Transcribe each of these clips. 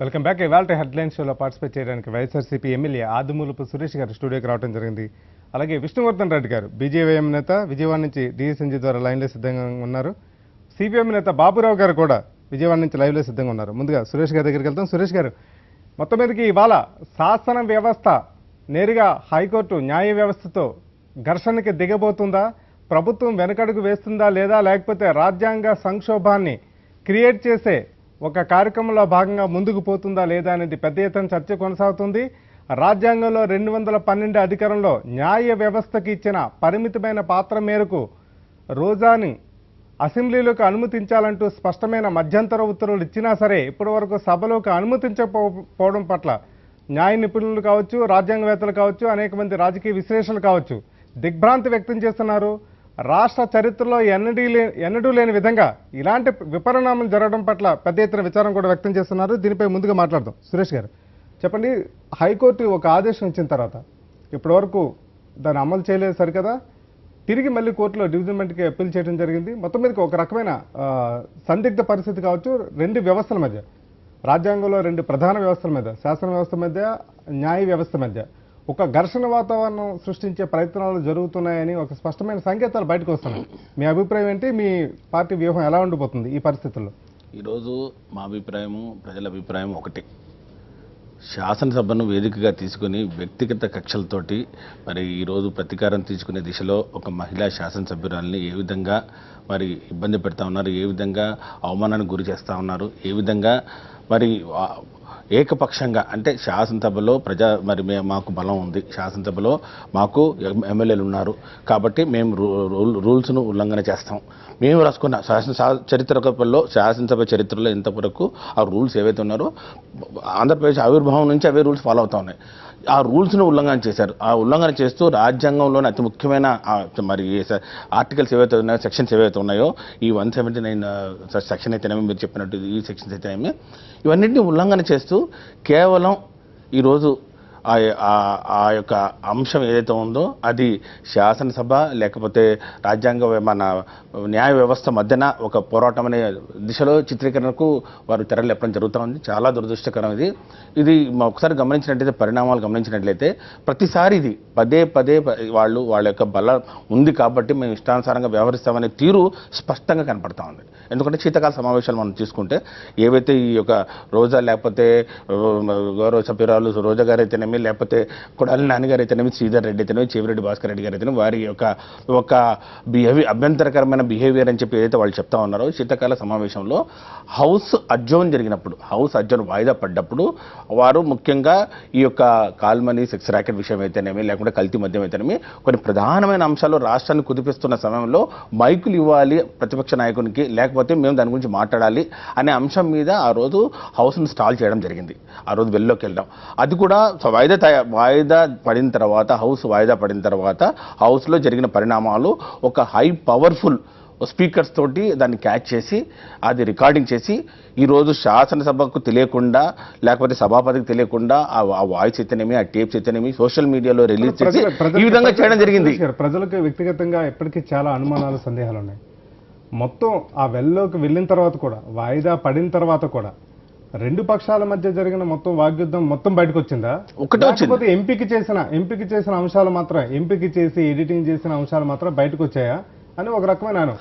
Welcome back. ఇవాళ headline షోలో participate చేయడానికి వైఎస్ఆర్సీపీ ఎమ్మెల్యే ఆదిమూలపు సురేష్ గారు స్టూడియోకి రావడం జరిగింది. అలాగే విష్ణువర్ధన్ రెడ్డి గారు బీజేవైఎం నేత విజయవాడ నుంచి డిఎస్ఎన్జీ ద్వారా లైన్లో సిద్ధంగా ఉన్నారు. సిపిఎం నేత బాబురావు గారు కూడా విజయవాడ నుంచి లైవ్లో సిద్ధంగా ఉన్నారు. ముందుగా సురేష్ గారి దగ్గరికి వెళ్తాం. సురేష్ గారు, మొత్తం మీదకి ఇవాళ శాసన వ్యవస్థ నేరుగా హైకోర్టు న్యాయ వ్యవస్థతో ఘర్షణకి దిగబోతుందా, ప్రభుత్వం వెనకడుగు వేస్తుందా లేదా, లేకపోతే రాజ్యాంగ సంక్షోభాన్ని క్రియేట్ చేసే ఒక కార్యక్రమంలో భాగంగా ముందుకు పోతుందా లేదా అనేది పెద్ద ఎత్తున చర్చ కొనసాగుతుంది. రాజ్యాంగంలో 212 అధికారంలో న్యాయ వ్యవస్థకి ఇచ్చిన పరిమితమైన పాత్ర మేరకు రోజాని అసెంబ్లీలోకి అనుమతించాలంటూ స్పష్టమైన మధ్యంతర ఉత్తర్వులు ఇచ్చినా సరే ఇప్పటివరకు సభలోకి అనుమతించకపోవడం పట్ల న్యాయ నిపుణులు కావచ్చు, రాజ్యాంగవేత్తలు కావచ్చు, అనేక మంది రాజకీయ విశ్లేషణలు కావచ్చు దిగ్భ్రాంతి వ్యక్తం చేస్తున్నారు. రాష్ట్ర చరిత్రలో ఎన్నడూ లేని విధంగా ఇలాంటి విపరిణామం జరగడం పట్ల పెద్ద ఎత్తున విచారం కూడా వ్యక్తం చేస్తున్నారు. దీనిపై ముందుగా మాట్లాడదాం. సురేష్ గారు చెప్పండి, హైకోర్టు ఒక ఆదేశం ఇచ్చిన తర్వాత ఇప్పటివరకు దాన్ని అమలు చేయలేదు సరికదా, తిరిగి మళ్ళీ కోర్టులో డివిజన్ బెంచ్కి అప్పీల్ చేయడం జరిగింది. మొత్తం మీదకి ఒక రకమైన సందిగ్ధ పరిస్థితి కావచ్చు, రెండు వ్యవస్థల మధ్య, రాజ్యాంగంలో రెండు ప్రధాన వ్యవస్థల మధ్య, శాసన వ్యవస్థ మధ్య, న్యాయ వ్యవస్థ మధ్య ఒక ఘర్షణ వాతావరణం సృష్టించే ప్రయత్నాలు జరుగుతున్నాయని ఒక స్పష్టమైన సంకేతాలు బయటకు వస్తున్నాయి. మీ అభిప్రాయం ఏంటి? మీ పార్టీ వ్యూహం ఎలా ఉండిపోతుంది ఈ పరిస్థితుల్లో? ఈరోజు మా అభిప్రాయము, ప్రజల అభిప్రాయం ఒకటి. శాసనసభను వేదికగా తీసుకుని వ్యక్తిగత కక్షలతోటి మరి ఈరోజు ప్రతీకారం తీసుకునే దిశలో ఒక మహిళా శాసనసభ్యురాలని ఏ విధంగా మరి ఇబ్బంది పెడతా ఉన్నారు, ఏ విధంగా అవమానానికి గురి చేస్తూ ఉన్నారు, ఏ విధంగా మరి ఏకపక్షంగా అంటే శాసనసభలో మాకు బలం ఉంది, శాసనసభలో మాకు ఎమ్మెల్యేలు ఉన్నారు కాబట్టి మేము రూల్స్ను ఉల్లంఘన చేస్తాం. మేము రాసుకున్న శాసనసభ చరిత్రలో ఇంతవరకు ఆ రూల్స్ ఏవైతే ఉన్నారో ఆంధ్రప్రదేశ్ ఆవిర్భావం నుంచి అవే రూల్స్ ఫాలో అవుతా ఉన్నాయి. ఆ రూల్స్ను ఉల్లంఘన చేశారు. ఆ ఉల్లంఘన చేస్తూ రాజ్యాంగంలోని అతి ముఖ్యమైన మరి ఆర్టికల్స్ ఏవైతే ఉన్నాయో, సెక్షన్స్ ఏవైతే ఉన్నాయో, ఈ 179 సెక్షన్ అయితేనేమి, మీరు చెప్పినట్టు ఈ సెక్షన్స్ అయితేనేమి, ఇవన్నింటినీ ఉల్లంఘన చేస్తూ కేవలం ఈరోజు ఆ యొక్క అంశం ఏదైతే ఉందో అది శాసనసభ లేకపోతే రాజ్యాంగ మన న్యాయ వ్యవస్థ మధ్యన ఒక పోరాటం అనే దిశలో చిత్రీకరణకు వారు తెరలేపడం జరుగుతూ ఉంది. చాలా దురదృష్టకరం ఇది ఒకసారి గమనించినట్లయితే, పరిణామాలు గమనించినట్లయితే ప్రతిసారి ఇది పదే వాళ్ళ యొక్క బలం ఉంది కాబట్టి మేము ఇష్టానుసారంగా వ్యవహరిస్తామనే తీరు స్పష్టంగా కనపడతా ఉంది. ఎందుకంటే శీతకాల సమావేశాలు మనం తీసుకుంటే ఏవైతే ఈ యొక్క రోజా లేకపోతే గౌరవ సభ్యురాలు రోజా గారు అయితేనేమి, లేకపోతే కొడాలి నాన్నగారు అయితేనేమి, శ్రీధర్ రెడ్డి అయితేనేమి, చెవిరెడ్డి భాస్కర్ రెడ్డి గారు అయితేనేమి, వారి యొక్క ఒక అభ్యంతరకరమైన బిహేవియర్ అని చెప్పి ఏదైతే వాళ్ళు చెప్తా ఉన్నారో, శీతకాల సమావేశంలో హౌస్ అడ్జోన్ జరిగినప్పుడు, హౌస్ అడ్జోన్ వాయిదా పడ్డప్పుడు వారు ముఖ్యంగా ఈ యొక్క కాల్మనీ సెక్స్ ర్యాకెట్ విషయం అయితేనేమి, లేకుంటే కల్తీ మద్యం అయితేనేమి, కొన్ని ప్రధానమైన అంశాలు రాష్ట్రాన్ని కుదిపిస్తున్న సమయంలో మైకులు ఇవ్వాలి ప్రతిపక్ష నాయకునికి, లేకపోతే మేము దాని గురించి మాట్లాడాలి అనే అంశం మీద ఆ రోజు హౌస్ను స్టాల్ చేయడం జరిగింది. ఆ రోజు వెల్లోకి వెళ్ళడం, అది కూడా వాయిదా పడిన తర్వాత, హౌస్ వాయిదా పడిన తర్వాత హౌస్లో జరిగిన పరిణామాలు ఒక హై పవర్ఫుల్ స్పీకర్స్ తోటి దాన్ని క్యాచ్ చేసి అది రికార్డింగ్ చేసి ఈరోజు శాసనసభకు తెలియకుండా లేకపోతే సభాపతికి తెలియకుండా ఆ వాయిస్ అయితేనేమి, ఆ టేప్స్ అయితేనేమి సోషల్ మీడియాలో రిలీజ్ చేసి ఈ విధంగా చేయడం జరిగింది. ప్రజలకు వ్యక్తిగతంగా ఎప్పటికీ చాలా అనుమానాలు, సందేహాలు ఉన్నాయి. మొత్తం ఆ వెల్లోకి వెళ్ళిన తర్వాత కూడా, వాయిదా పడిన తర్వాత కూడా రెండు పక్షాల మధ్య జరిగిన మొత్తం వాగ్యుద్ధం మొత్తం బయటకు వచ్చిందా? లేకపోతే ఎంపిక చేసిన అంశాలు మాత్రం, ఎంపిక చేసి ఎడిటింగ్ చేసిన అంశాలు మాత్రం బయటకు వచ్చాయా అని ఒక రకమైన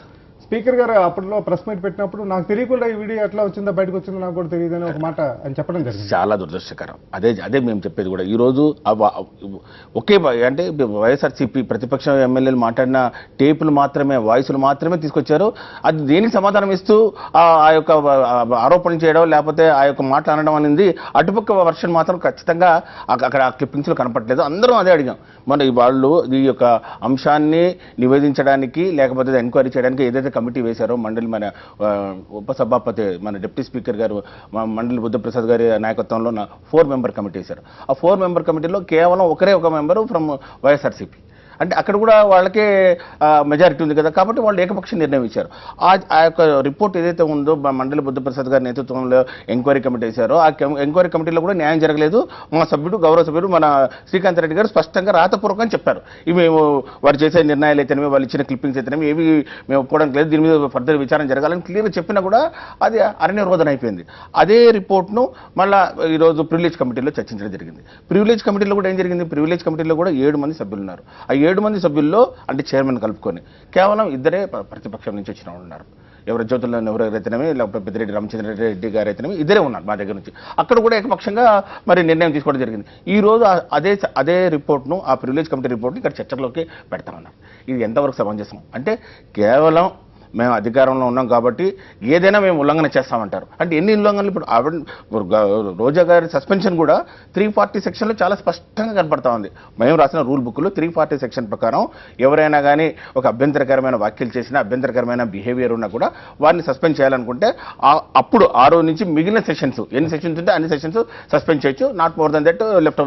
స్పీకర్ గారు అప్పట్లో ప్రెస్ మీట్ పెట్టినప్పుడు నాకు తెలియకుండా ఈ వీడియో ఎట్లా వచ్చిందో, బయటకు వచ్చిందో నాకు కూడా తెలియదు అని ఒక మాట అని చెప్పడం జరిగింది. చాలా దురదృష్టకరం. అదే మేము చెప్పేది కూడా. ఈరోజు ఒకే అంటే వైఎస్ఆర్సీపీ ప్రతిపక్ష ఎమ్మెల్యేలు మాట్లాడిన టేపులు మాత్రమే, వాయిస్లు మాత్రమే తీసుకొచ్చారు. అది దేనికి సమాధానం ఇస్తూ ఆ యొక్క ఆరోపణలు చేయడం లేకపోతే ఆ యొక్క మాటలు అనడం అనేది అటుపక్క వర్షన్ మాత్రం ఖచ్చితంగా అక్కడ ఆ క్లిప్పింగ్స్లో కనపడలేదు. అందరం అదే అడిగాం. మరి వాళ్ళు ఈ యొక్క అంశాన్ని నివేదించడానికి లేకపోతే ఎంక్వైరీ చేయడానికి ఏదైతే కమిటీ వేశారో, మండలి మన ఉపసభాపతి మన డిప్యూటీ స్పీకర్ గారు మండలి బుద్ధప్రసాద్ గారి నాయకత్వంలో 4 మెంబర్ కమిటీ వేశారు. ఆ 4 మెంబర్ కమిటీలో కేవలం ఒక మెంబరు ఫ్రమ్ వైఎస్ఆర్సీపీ. అంటే అక్కడ కూడా వాళ్ళకే మెజారిటీ ఉంది కదా, కాబట్టి వాళ్ళు ఏకపక్ష నిర్ణయం ఇచ్చారు. ఆ యొక్క రిపోర్ట్ ఏదైతే ఉందో మండలి బుద్ధప్రసాద్ గారి నేతృత్వంలో ఎంక్వైరీ కమిటీ వేశారో ఆ ఎంక్వైరీ కమిటీలో కూడా న్యాయం జరగలేదు. మా సభ్యుడు గౌరవ సభ్యుడు మన శ్రీకాంత్ రెడ్డి గారు స్పష్టంగా రాతపూర్వకంగా చెప్పారు, ఇవి మేము వారు చేసే నిర్ణయాలు అయితేనేమి వాళ్ళు ఇచ్చిన క్లిప్పింగ్స్ అయితేనేమి ఏవి మేము ఒప్పుకోవడానికి లేదు, దీని మీద ఫర్దర్ విచారణ జరగాలని క్లియర్గా చెప్పినా కూడా అది అరణ్యరోధన అయిపోయింది. అదే రిపోర్ట్ను మళ్ళీ ఈరోజు ప్రివిలేజ్ కమిటీలో చర్చించడం జరిగింది. ప్రివిలేజ్ కమిటీలో కూడా ఏం జరిగింది, ప్రివిలేజ్ కమిటీలో కూడా 7 మంది సభ్యులు ఉన్నారు. ఆ 7 మంది సభ్యుల్లో అంటే చైర్మన్ కలుపుకొని కేవలం 2 ప్రతిపక్షం నుంచి వచ్చిన వాళ్ళు ఉన్నారు. ఎవరు జ్యోతుల్లో ఎవరైతేనేమి లేకపోతే పెద్దిరెడ్డి రామచంద్రారెడ్డి గారు అయితేనేమి 2 ఉన్నారు మా దగ్గర నుంచి. అక్కడ కూడా ఏకపక్షంగా మరి నిర్ణయం తీసుకోవడం జరిగింది. ఈ రోజు అదే రిపోర్ట్ను ఆ ప్రివిలేజ్ కమిటీ రిపోర్ట్ని ఇక్కడ చర్చలోకి పెడతామన్నారు. ఇది ఎంతవరకు సమంజసం అంటే కేవలం మేము అధికారంలో ఉన్నాం కాబట్టి ఏదైనా మేము ఉల్లంఘన చేస్తామంటారు. అంటే ఎన్ని ఉల్లంఘనలు ఇప్పుడు రోజా గారి సస్పెన్షన్ కూడా 340 సెక్షన్లో చాలా స్పష్టంగా కనపడతా ఉంది. మేము రాసిన రూల్ బుక్లో 340 సెక్షన్ ప్రకారం ఎవరైనా కానీ ఒక అభ్యంతరకరమైన వ్యాఖ్యలు చేసినా అభ్యంతరకరమైన బిహేవియర్ ఉన్నా కూడా వారిని సస్పెండ్ చేయాలనుకుంటే అప్పుడు 6 నుంచి మిగిలిన సెక్షన్స్ ఎన్ని సెక్షన్స్ ఉంటే అన్ని సెక్షన్స్ సస్పెండ్ చేయొచ్చు, not more than that left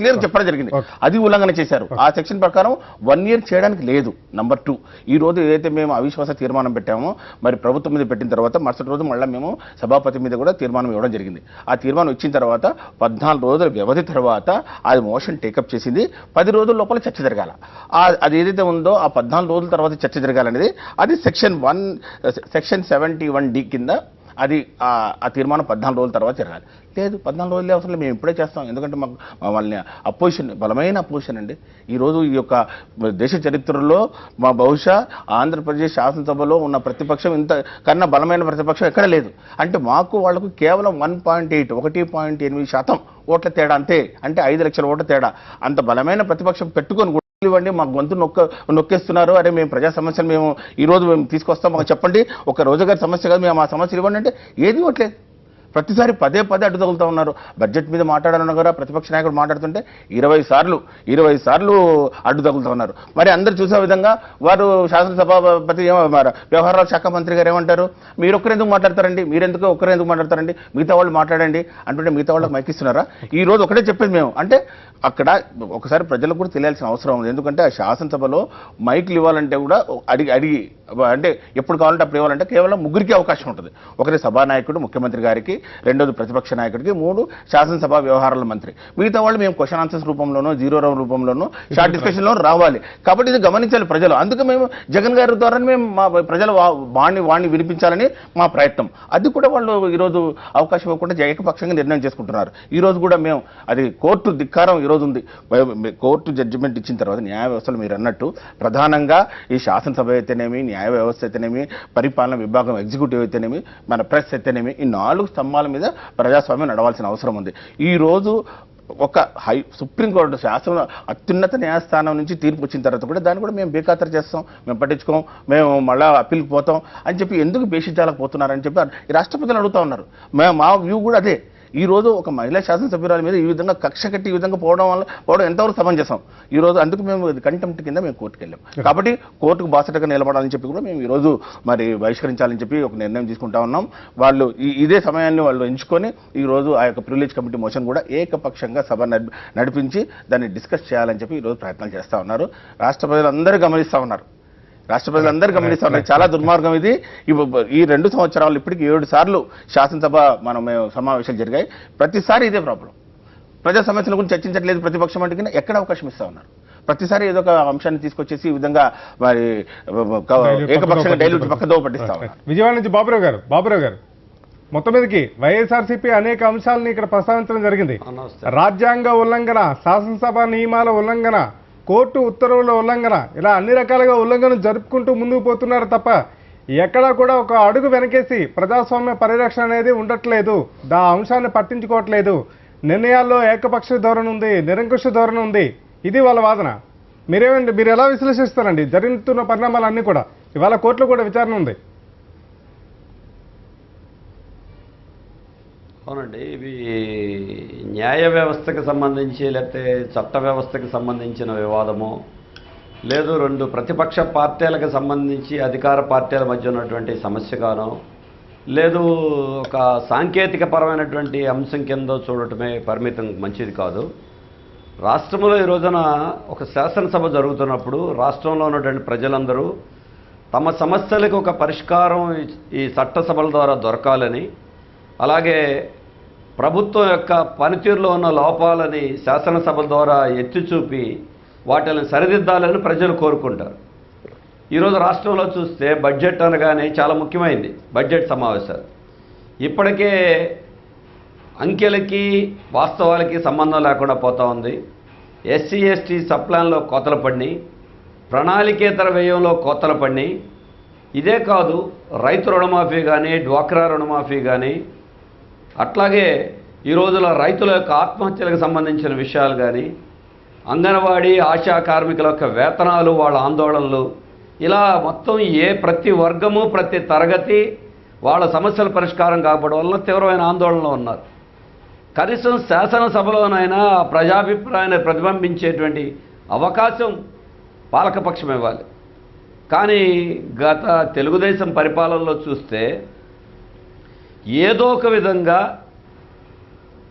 clear చెప్పడం జరిగింది. అది ఉల్లంఘన చేశారు. ఆ సెక్షన్ ప్రకారం 1 year చేయడానికి లేదు. నంబర్ 2 ఈ రోజు ఏదైతే మేము అవిశ్వాస తీర్మానం పెట్టామో మరి ప్రభుత్వం మీద పెట్టిన తర్వాత మరుసటి రోజు మళ్ళీ మేము సభాపతి మీద కూడా తీర్మానం ఇవ్వడం జరిగింది. ఆ తీర్మానం ఇచ్చిన తర్వాత 14 రోజుల వ్యవధి తర్వాత అది మోషన్ టేకప్ చేసింది. 10 రోజుల లోపల చర్చ జరగాల. అది ఏదైతే ఉందో ఆ 14 రోజుల తర్వాత చర్చ జరగాలనేది అది సెక్షన్ 71D కింద అది ఆ తీర్మానం 14 రోజుల తర్వాత జరగాలి. లేదు 14 రోజులే అవసరం మేము ఇప్పుడే చేస్తాం. ఎందుకంటే మాకు వాళ్ళని అపోజిషన్ బలమైన అపోజిషన్ అండి. ఈరోజు ఈ యొక్క దేశ చరిత్రలో బహుశా ఆంధ్రప్రదేశ్ శాసనసభలో ఉన్న ప్రతిపక్షం ఇంత కన్నా బలమైన ప్రతిపక్షం ఎక్కడ లేదు. అంటే మాకు వాళ్లకు కేవలం 1.8% ఓట్ల తేడా అంతే. అంటే 5 లక్షల ఓట్ల తేడా. అంత బలమైన ప్రతిపక్షం పెట్టుకొని ఇవ్వండి, మా గొంతు నొక్కేస్తున్నారు, అరే మేము ప్రజా సమస్యలు మేము ఈరోజు మేము తీసుకొస్తాం, మాకు చెప్పండి, ఒక రోజు గారి సమస్య కాదు, మేము ఆ సమస్యలు ఇవ్వండి అంటే ఏది ఇవ్వట్లేదు. ప్రతిసారి పదే అడ్డు తగులుతూ ఉన్నారు. బడ్జెట్ మీద మాట్లాడాలన్నా కూడా ప్రతిపక్ష నాయకుడు మాట్లాడుతుంటే 20 సార్లు అడ్డు తగులుతూ ఉన్నారు. మరి అందరూ చూసే విధంగా వారు శాసనసభాపతి వ్యవహారాల శాఖ మంత్రి గారు ఏమంటారు, మీరు ఒక్కరెందుకు మాట్లాడతారండి, మీరెందుకు ఒక్కరెందుకు మాట్లాడతారండి, మిగతా వాళ్ళు మాట్లాడండి అంటుంటే మిగతా వాళ్ళకి మైకిస్తున్నారా? ఈ రోజు ఒకటే చెప్పేది మేము అంటే అక్కడ ఒకసారి ప్రజలకు కూడా తెలియాల్సిన అవసరం ఉంది. ఎందుకంటే ఆ శాసనసభలో మైకులు ఇవ్వాలంటే కూడా అడిగి అంటే ఎప్పుడు కావాలంటే అప్పుడు ఇవ్వాలంటే కేవలం 3కి అవకాశం ఉంటుంది. ఒకటి సభానాయకుడు ముఖ్యమంత్రి గారికి, 2ది ప్రతిపక్ష నాయకుడికి, 3 శాసనసభ వ్యవహారాల మంత్రి. మిగతా వాళ్ళు మేము క్వశ్చన్ ఆన్సర్స్ రూపంలోనూ 0 రౌండ్ రూపంలోనూ షార్ట్ డిస్కషన్లో రావాలి. కాబట్టి ఇది గమనించాలి ప్రజలు. అందుకే మేము జగన్ గారి ద్వారా మేము మా ప్రజల వాణ్ణి వినిపించాలని మా ప్రయత్నం. అది కూడా వాళ్ళు ఈరోజు అవకాశం ఇవ్వకుండా ఏకపక్షంగా నిర్ణయం చేసుకుంటున్నారు. ఈరోజు కూడా మేము అది కోర్టు ధిక్కారం ఈరోజు ఉంది. కోర్టు జడ్జిమెంట్ ఇచ్చిన తర్వాత న్యాయ వ్యవస్థలు మీరు అన్నట్టు ప్రధానంగా ఈ శాసనసభ అయితేనేమి, న్యాయ వ్యవస్థ అయితేనేమి, పరిపాలన విభాగం ఎగ్జిక్యూటివ్ అయితేనేమి, మన ప్రెస్ అయితేనేమి, ఈ 4 స్తంభాల మీద ప్రజాస్వామ్యం నడవాల్సిన అవసరం ఉంది. ఈరోజు ఒక సుప్రీంకోర్టు శాసనం అత్యున్నత న్యాయస్థానం నుంచి తీర్పు వచ్చిన తర్వాత కూడా దాన్ని కూడా మేము బేఖాతరు చేస్తాం, మేము పట్టించుకోం, మేము మళ్ళీ అప్పీల్కి పోతాం అని చెప్పి ఎందుకు బేషించాలకపోతున్నారని చెప్పి ఈ రాష్ట్ర ప్రజలు అడుగుతూ ఉన్నారు. మా వ్యూ కూడా అదే. ఈ రోజు ఒక మహిళా శాసనసభ్యురాల మీద ఈ విధంగా కక్ష కట్టి ఈ విధంగా పోవడం ఎంతవరకు సమంజసం? ఈ రోజు అందుకు మేము కంటెంప్ట్ కింద మేము కోర్టుకు వెళ్ళాం. కాబట్టి కోర్టుకు బాసటగా నిలబడాలని చెప్పి కూడా మేము ఈ రోజు మరి బహిష్కరించాలని చెప్పి ఒక నిర్ణయం తీసుకుంటా ఉన్నాం. వాళ్ళు ఇదే సమయాన్ని వాళ్ళు ఎంచుకొని ఈ రోజు ఆ యొక్క ప్రివిలేజ్ కమిటీ మోషన్ కూడా ఏకపక్షంగా సభ నడిపించి దాన్ని డిస్కస్ చేయాలని చెప్పి ఈ రోజు ప్రయత్నాలు చేస్తూ ఉన్నారు. రాష్ట్ర ప్రజలందరూ గమనిస్తూ ఉన్నారు. చాలా దుర్మార్గం ఇది. ఈ 2 సంవత్సరాలు ఇప్పటికి 7 సార్లు శాసనసభ మేము సమావేశాలు జరిగాయి. ప్రతిసారి ఇదే ప్రాబ్లం. ప్రజా సమస్యల గురించి చర్చించట్లేదు ప్రతిపక్షం అంటే ఎక్కడ అవకాశం ఇస్తా ఉన్నారు. ప్రతిసారి ఏదో ఒక అంశాన్ని తీసుకొచ్చేసి ఈ విధంగా మరి ఏకపక్షంగా డైల్యూట్ పక్కదో పట్టిస్తా ఉన్నారు. విజయవాడ నుంచి బాబురావు గారు మొత్తం మీదకి వైఎస్ఆర్సీపీ అనేక అంశాలను ఇక్కడ ప్రస్తావించడం జరిగింది. రాజ్యాంగ ఉల్లంఘన, శాసనసభ నియమాల ఉల్లంఘన, కోర్టు ఉత్తర్వుల ఉల్లంఘన, ఇలా అన్ని రకాలుగా ఉల్లంఘన జరుపుకుంటూ ముందుకు పోతున్నారు తప్ప ఎక్కడా కూడా ఒక అడుగు వెనకేసి ప్రజాస్వామ్య పరిరక్షణ అనేది ఉండట్లేదు. ఆ అంశాన్ని పట్టించుకోవట్లేదు. నిర్ణయాల్లో ఏకపక్ష ధోరణి ఉంది, నిరంకుశ ధోరణి ఉంది. ఇది వాళ్ళ వాదన. మీరు ఎలా విశ్లేషిస్తారండి జరుగుతున్న పరిణామాలన్నీ కూడా? ఇవాళ కోర్టులో కూడా విచారణ ఉంది. అవునండి, ఇవి న్యాయ వ్యవస్థకు సంబంధించి లేకపోతే చట్ట వ్యవస్థకు సంబంధించిన వివాదము, లేదు 2 ప్రతిపక్ష పార్టీలకు సంబంధించి అధికార పార్టీల మధ్య ఉన్నటువంటి సమస్యగానో, లేదు ఒక సాంకేతిక పరమైనటువంటి అంశం కింద చూడటమే పరిమితం మంచిది కాదు. రాష్ట్రంలో ఈ రోజున ఒక శాసనసభ జరుగుతున్నప్పుడు రాష్ట్రంలో ఉన్నటువంటి ప్రజలందరూ తమ సమస్యలకు ఒక పరిష్కారం ఈ చట్టసభల ద్వారా దొరకాలని, అలాగే ప్రభుత్వం యొక్క పనితీరులో ఉన్న లోపాలని శాసనసభల ద్వారా ఎత్తి చూపి వాటిని సరిదిద్దాలని ప్రజలు కోరుకుంటారు. ఈరోజు రాష్ట్రంలో చూస్తే బడ్జెట్ అనగానే చాలా ముఖ్యమైనది బడ్జెట్ సమావేశాలు. ఇప్పటికే అంకెలకి వాస్తవాలకి సంబంధం లేకుండా పోతూ ఉంది. ఎస్సీ ఎస్టీ సప్లాన్లో కోతలు పడినాయి, ప్రణాళికేతర వ్యయంలో కోతలు పడినాయి. ఇదే కాదు, రైతు రుణమాఫీ కానీ, డ్వాక్రా రుణమాఫీ కానీ, అట్లాగే ఈ రోజుల రైతుల యొక్క ఆత్మహత్యలకు సంబంధించిన విషయాలు కానీ, అంగన్వాడీ ఆశా కార్మికుల యొక్క వేతనాలు, వాళ్ళ ఆందోళనలు, ఇలా మొత్తం ప్రతి వర్గము ప్రతి తరగతి వాళ్ళ సమస్యల పరిష్కారం కాకపోవడం వలన తీవ్రమైన ఆందోళనలో ఉన్నారు. కనీసం శాసనసభలోనైనా ప్రజాభిప్రాయాన్ని ప్రతిబింబించేటువంటి అవకాశం పాలకపక్షం ఇవ్వాలి. కానీ గత తెలుగుదేశం పరిపాలనలో చూస్తే ఏదో ఒక విధంగా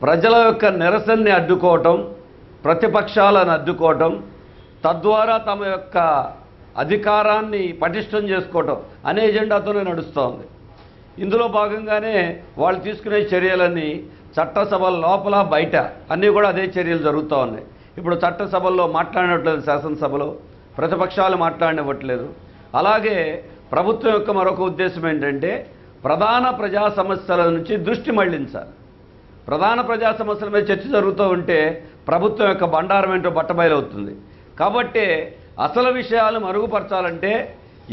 ప్రజల యొక్క నిరసనని అడ్డుకోవటం, ప్రతిపక్షాలను అడ్డుకోవటం, తద్వారా తమ యొక్క అధికారాన్ని పటిష్టం చేసుకోవటం అనే ఎజెండాతోనే నడుస్తోంది. ఇందులో భాగంగానే వాళ్ళు తీసుకునే చర్యలన్నీ చట్టసభల లోపల బయట అన్నీ కూడా అదే చర్యలు జరుగుతూ ఉన్నాయి. ఇప్పుడు చట్టసభల్లో మాట్లాడినట్లేదు, శాసనసభలో ప్రతిపక్షాలు మాట్లాడినవ్వట్లేదు. అలాగే ప్రభుత్వం యొక్క మరొక ఉద్దేశం ఏంటంటే ప్రధాన ప్రజా సమస్యల నుంచి దృష్టి మళ్లించాలి. ప్రధాన ప్రజా సమస్యల మీద చర్చ జరుగుతూ ఉంటే ప్రభుత్వం యొక్క బండారం ఏంటో బట్టబయలవుతుంది. కాబట్టి అసలు విషయాలు మరుగుపరచాలంటే